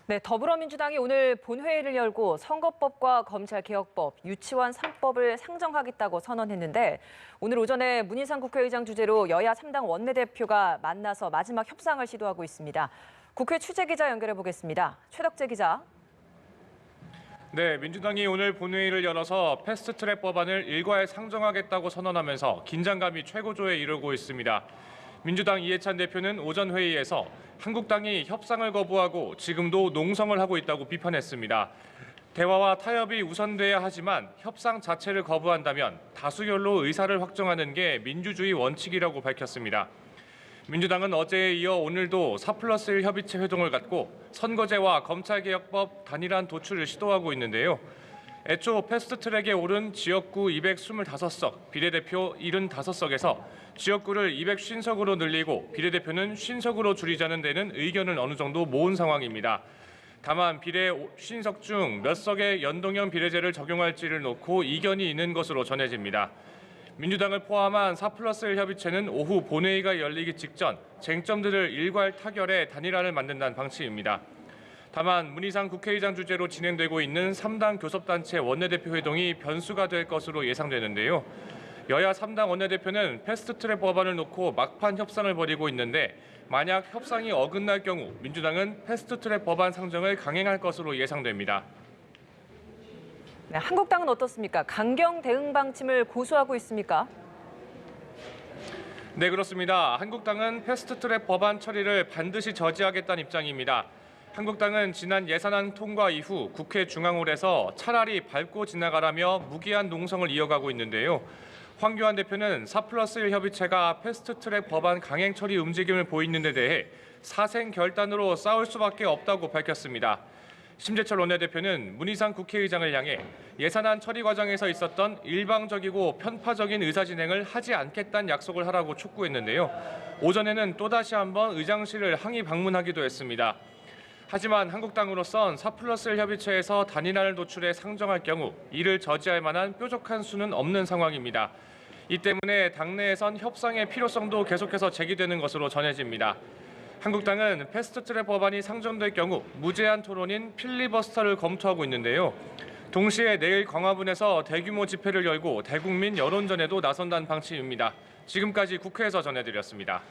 네, 더불어민주당이 오늘 본회의를 열고 선거법과 검찰개혁법, 유치원 3법을 상정하겠다고 선언했는데 오늘 오전에 문희상 국회의장 주재로 여야 3당 원내대표가 만나서 마지막 협상을 시도하고 있습니다. 국회 취재기자 연결해 보겠습니다. 최덕재 기자. 네, 민주당이 오늘 본회의를 열어서 패스트트랙 법안을 일괄 상정하겠다고 선언하면서 긴장감이 최고조에 이르고 있습니다. 민주당 이해찬 대표는 오전 회의에서 한국당이 협상을 거부하고 지금도 농성을 하고 있다고 비판했습니다. 대화와 타협이 우선돼야 하지만 협상 자체를 거부한다면 다수결로 의사를 확정하는 게 민주주의 원칙이라고 밝혔습니다. 민주당은 어제에 이어 오늘도 4+1 협의체 회동을 갖고 선거제와 검찰개혁법 단일안 도출을 시도하고 있는데요. 애초 패스트트랙에 오른 지역구 225석, 비례대표 75석에서 지역구를 250석으로 늘리고 비례대표는 50석으로 줄이자는 데는 의견을 어느 정도 모은 상황입니다. 다만 비례 50석 중 몇 석의 연동형 비례제를 적용할지를 놓고 이견이 있는 것으로 전해집니다. 민주당을 포함한 4+1 협의체는 오후 본회의가 열리기 직전 쟁점들을 일괄 타결해 단일안을 만든다는 방침입니다. 다만 문희상 국회의장 주재로 진행되고 있는 3당 교섭단체 원내대표 회동이 변수가 될 것으로 예상되는데요. 여야 3당 원내대표는 패스트트랙 법안을 놓고 막판 협상을 벌이고 있는데 만약 협상이 어긋날 경우 민주당은 패스트트랙 법안 상정을 강행할 것으로 예상됩니다. 네, 한국당은 어떻습니까? 강경 대응 방침을 고수하고 있습니까? 네, 그렇습니다. 한국당은 패스트트랙 법안 처리를 반드시 저지하겠다는 입장입니다. 한국당은 지난 예산안 통과 이후 국회 중앙홀에서 차라리 밟고 지나가라며 무기한 농성을 이어가고 있는데요. 황교안 대표는 4+1 협의체가 패스트트랙 법안 강행 처리 움직임을 보이는 데 대해 사생결단으로 싸울 수밖에 없다고 밝혔습니다. 심재철 원내대표는 문희상 국회의장을 향해 예산안 처리 과정에서 있었던 일방적이고 편파적인 의사진행을 하지 않겠다는 약속을 하라고 촉구했는데요. 오전에는 또다시 한번 의장실을 항의 방문하기도 했습니다. 하지만 한국당으로선 4+1 협의체에서 단일안을 도출해 상정할 경우 이를 저지할 만한 뾰족한 수는 없는 상황입니다. 이 때문에 당내에선 협상의 필요성도 계속해서 제기되는 것으로 전해집니다. 한국당은 패스트트랙 법안이 상정될 경우 무제한 토론인 필리버스터를 검토하고 있는데요. 동시에 내일 광화문에서 대규모 집회를 열고 대국민 여론전에도 나선다는 방침입니다. 지금까지 국회에서 전해드렸습니다.